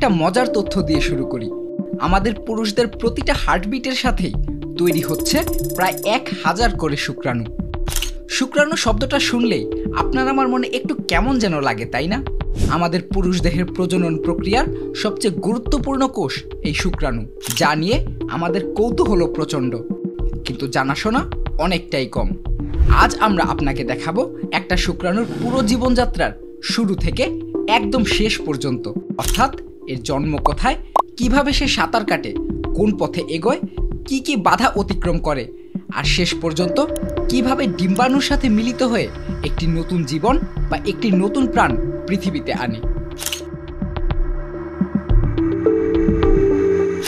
একটা মজার তথ্য দিয়ে শুরু করি। আমাদের পুরুষদের প্রতিটা হার্টবিটের সাথেই তৈরি হচ্ছে প্রায় 1000 করে শুক্রাণু। শুক্রাণু শব্দটা শুনলেই আপনার আমার মনে একটু কেমন যেন লাগে, তাই না? আমাদের পুরুষ দেহের প্রজনন প্রক্রিয়ার সবচেয়ে গুরুত্বপূর্ণ কোষ এই শুক্রাণু, যা নিয়ে আমাদের কৌতূহল প্রচণ্ড, কিন্তু জানাশোনা অনেকটাই কম। আজ আমরা আপনাকে দেখাবো একটা শুক্রাণুর পুরো জীবনযাত্রার শুরু থেকে একদম শেষ পর্যন্ত, অর্থাৎ এর জন্ম কোথায়, কিভাবে সে সাঁতার কাটে, কোন পথে এগোয়, কি কি বাধা অতিক্রম করে, আর শেষ পর্যন্ত কিভাবে ডিম্বাণুর সাথে মিলিত হয়ে একটি নতুন জীবন বা একটি নতুন প্রাণ পৃথিবীতে আনে।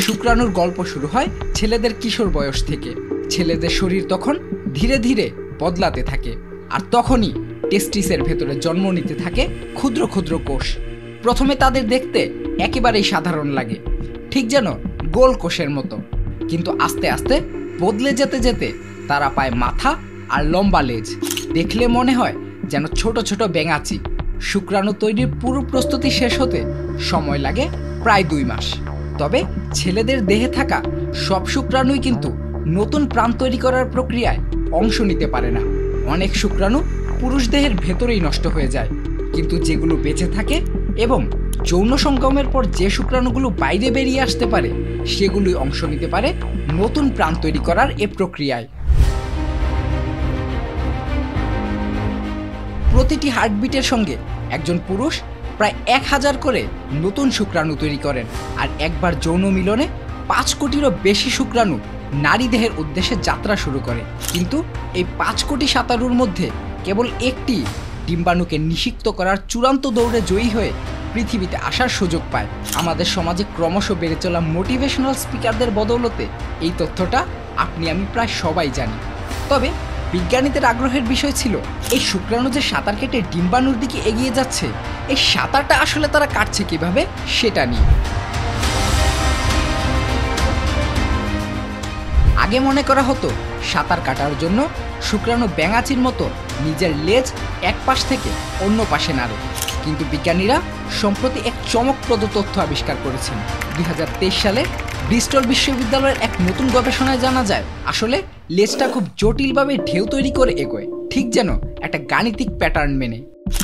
শুক্রাণুর গল্প শুরু হয় ছেলেদের কিশোর বয়স থেকে। ছেলেদের শরীর তখন ধীরে ধীরে বদলাতে থাকে, আর তখনই টেস্টিসের ভেতরে জন্ম নিতে থাকে ক্ষুদ্র ক্ষুদ্র কোষ। প্রথমে তাদের দেখতে একেবারেই সাধারণ লাগে, ঠিক যেন গোল কোষের মতো, কিন্তু আস্তে আস্তে বদলে যেতে যেতে তারা পায় মাথা আর লম্বা লেজ। দেখলে মনে হয় যেন ছোট ছোট ব্যাঙাচি। শুক্রাণু তৈরির পুরো প্রস্তুতি শেষ হতে সময় লাগে প্রায় 2 মাস। তবে ছেলেদের দেহে থাকা সব শুক্রাণুই কিন্তু নতুন প্রাণ তৈরি করার প্রক্রিয়ায় অংশ নিতে পারে না। অনেক শুক্রাণু পুরুষ দেহের ভেতরেই নষ্ট হয়ে যায়, কিন্তু যেগুলো বেঁচে থাকে এবং যৌন সঙ্গমের পর যে শুক্রাণুগুলো বাইরে বেরিয়ে আসতে পারে, সেগুলোই অংশ নিতে পারে নতুন প্রাণ তৈরি করার এ প্রক্রিয়ায়। প্রতিটি হার্টবিটের সঙ্গে একজন পুরুষ প্রায় 1000 করে নতুন শুক্রাণু তৈরি করেন, আর একবার যৌন মিলনে 5 কোটিরও বেশি শুক্রাণু নারী দেহের উদ্দেশ্যে যাত্রা শুরু করে। কিন্তু এই 5 কোটি সাঁতারুর মধ্যে কেবল একটি ডিম্বাণুকে নিষিক্ত করার চূড়ান্ত দৌড়ে জয়ী হয়ে পৃথিবীতে আসার সুযোগ পায়। আমাদের সমাজে ক্রমশ বেড়ে চলা মোটিভেশনাল স্পিকারদের বদৌলতে এই তথ্যটা আপনি আমি প্রায় সবাই জানি। তবে বিজ্ঞানীদের আগ্রহের বিষয় ছিল এই শুক্রাণু যে সাঁতার কেটে ডিম্বাণুর দিকে এগিয়ে যাচ্ছে, এই সাঁতারটা আসলে তারা কাটছে কিভাবে সেটা নিয়ে। আগে মনে করা হতো সাঁতার কাটার জন্য শুক্রাণু ব্যাঙাচির মতো নিজের লেজ এক পাশ থেকে অন্য পাশে নাড়ে, কিন্তু বিজ্ঞানীরা সম্প্রতি এক চমকপ্রদ তথ্য আবিষ্কার করেছেন। 2023 সালে ব্রিস্টল বিশ্ববিদ্যালয়ের এক নতুন গবেষণায় জানা যায় আসলে লেজটা খুব জটিলভাবে ঢেউ তৈরি করে এগোয়, ঠিক যেন একটা গাণিতিক প্যাটার্ন মেনে।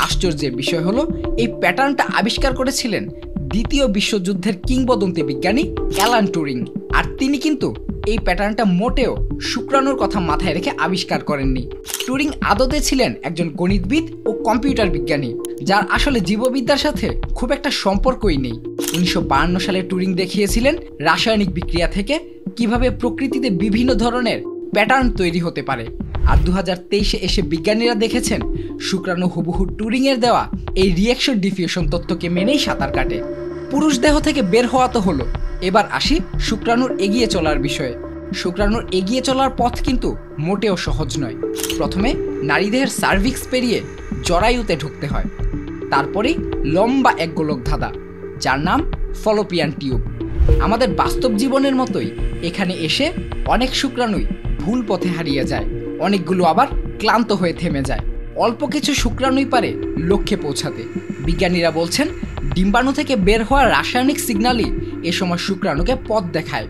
আশ্চর্যের বিষয় হলো এই প্যাটার্নটা আবিষ্কার করেছিলেন দ্বিতীয় বিশ্বযুদ্ধের কিংবদন্তি বিজ্ঞানী অ্যালান টুরিং, আর তিনি কিন্তু এই প্যাটার্নটা মোটেও শুক্রাণুর কথা মাথায় রেখে আবিষ্কার করেননি। টুরিং আদতে ছিলেন একজন গণিতবিদ ও কম্পিউটার বিজ্ঞানী, যার আসলে জীববিদ্যার সাথে খুব একটা সম্পর্কই নেই। 1952 সালে টুরিং দেখিয়েছিলেন রাসায়নিক বিক্রিয়া থেকে কিভাবে প্রকৃতিতে বিভিন্ন ধরনের প্যাটার্ন তৈরি হতে পারে, আর 2023-এ এসে বিজ্ঞানীরা দেখেছেন শুক্রাণু হুবহু টুরিংয়ের দেওয়া এই রিঅ্যাকশন ডিফিউশন তত্ত্বকে মেনেই সাঁতার কাটে। পুরুষ দেহ থেকে বের হওয়া তো হলো, এবার আসি শুক্রাণুর এগিয়ে চলার বিষয়ে। শুক্রাণুর এগিয়ে চলার পথ কিন্তু মোটেও সহজ নয়। প্রথমে নারী দেহের সার্ভিক্স পেরিয়ে জরায়ুতে ঢুকতে হয়, তারপরেই লম্বা এক গোলক ধাঁধা, যার নাম ফলোপিয়ান টিউব। আমাদের বাস্তব জীবনের মতোই এখানে এসে অনেক শুক্রাণুই ভুল পথে হারিয়ে যায়, অনেকগুলো আবার ক্লান্ত হয়ে থেমে যায়। অল্প কিছু শুক্রাণুই পারে লক্ষ্যে পৌঁছাতে। বিজ্ঞানীরা বলছেন ডিম্বাণু থেকে বের হওয়া রাসায়নিক সিগন্যালই এ সময় শুক্রাণুকে পথ দেখায়।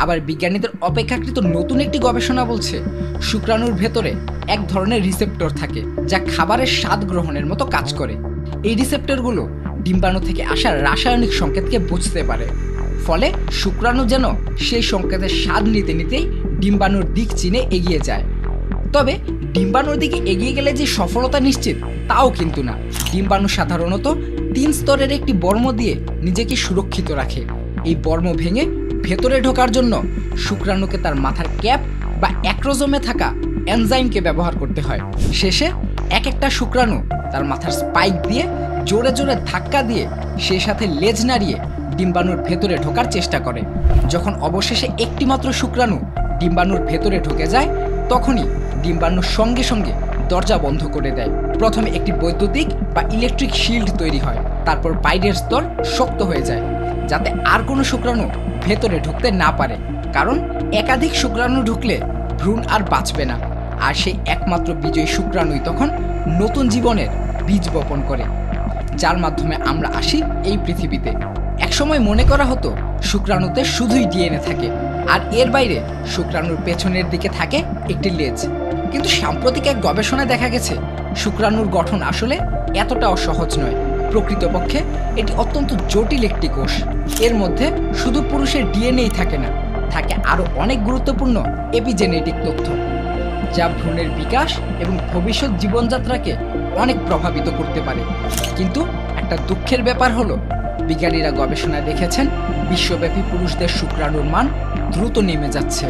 আবার বিজ্ঞানীদের অপেক্ষাকৃত নতুন একটি গবেষণা বলছে শুক্রাণুর ভেতরে এক ধরনের রিসেপ্টর থাকে, যা খাবারের স্বাদ গ্রহণের মতো কাজ করে। এই রিসেপ্টরগুলো ডিম্বাণু থেকে আসা রাসায়নিক সংকেতকে বুঝতে পারে, ফলে শুক্রাণু যেন সেই সংকেতের স্বাদ নিতে নিতেই ডিম্বাণুর দিক চিনে এগিয়ে যায়। তবে ডিম্বাণুর দিকে এগিয়ে গেলে যে সফলতা নিশ্চিত তাও কিন্তু না। ডিম্বাণু সাধারণত 3 স্তরের একটি বর্ম দিয়ে নিজেকে সুরক্ষিত রাখে। এই বর্ম ভেঙে ভেতরে ঢোকার জন্য শুক্রাণুকে তার মাথার ক্যাপ বা অ্যাক্রোজোমে থাকা এনজাইমকে ব্যবহার করতে হয়। শেষে এক একটা শুক্রাণু তার মাথার স্পাইক দিয়ে জোরে জোরে ধাক্কা দিয়ে সেই সাথে লেজ নাড়িয়ে ডিম্বাণুর ভেতরে ঢোকার চেষ্টা করে। যখন অবশেষে একটি মাত্র শুক্রাণু ডিম্বাণুর ভেতরে ঢুকে যায়, তখনই ডিম্বাণুর সঙ্গে সঙ্গে দরজা বন্ধ করে দেয়। প্রথমে একটি বৈদ্যুতিক বা ইলেকট্রিক শিল্ড তৈরি হয়, তারপর বাইরের স্তর শক্ত হয়ে যায়, যাতে আর কোনো শুক্রাণু ভেতরে ঢুকতে না পারে। কারণ একাধিক শুক্রাণু ঢুকলে ভ্রূণ আর বাঁচবে না, আর সেই একমাত্র বিজয়ী শুক্রাণুই তখন নতুন জীবনের বীজ বপন করে, যার মাধ্যমে আমরা আসি এই পৃথিবীতে। একসময় মনে করা হতো শুক্রাণুতে শুধুই ডিএনএ থাকে, আর এর বাইরে শুক্রাণুর পেছনের দিকে থাকে একটি লেজ। কিন্তু সাম্প্রতিক এক গবেষণায় দেখা গেছে শুক্রাণুর গঠন আসলে এতটাও সহজ নয়। প্রকৃতপক্ষে এটি অত্যন্ত জটিল একটি কোষ। এর মধ্যে শুধু পুরুষের ডিএনএই থাকে না, থাকে আরও অনেক গুরুত্বপূর্ণ এপিজেনেটিক তথ্য, যা ভ্রূণের বিকাশ এবং ভবিষ্যৎ জীবনযাত্রাকে অনেক প্রভাবিত করতে পারে। কিন্তু একটা দুঃখের ব্যাপার হলো, বিজ্ঞানীরা গবেষণায় দেখেছেন বিশ্বব্যাপী পুরুষদের শুক্রাণুর মান দ্রুত নেমে যাচ্ছে।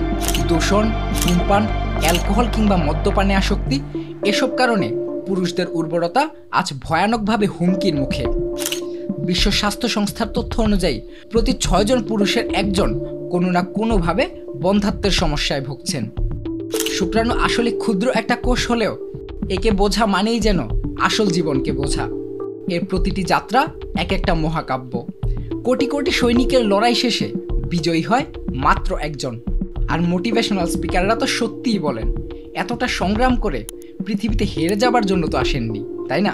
দূষণ, ধূমপান, অ্যালকোহল কিংবা মদ্যপানে আসক্তি, এসব কারণে পুরুষদের উর্বরতা আজ ভয়ানকভাবে হুমকির মুখে। বিশ্ব স্বাস্থ্য সংস্থার তথ্য অনুযায়ী প্রতি 6 জন পুরুষের একজন কোনো না কোনোভাবে বন্ধ্যাত্বের সমস্যায় ভুগছেন। শুক্রাণু আসলে ক্ষুদ্র একটা কোষ হলেও একে বোঝা মানেই যেন আসল জীবনকে বোঝা। এর প্রতিটি যাত্রা এক একটা মহাকাব্য। কোটি কোটি সৈনিকের লড়াই শেষে বিজয়ী হয় মাত্র একজন। আর মোটিভেশনাল স্পিকাররা তো সত্যিই বলেন, এতটা সংগ্রাম করে পৃথিবীতে হেরে যাবার জন্য তো আসেননি, তাই না?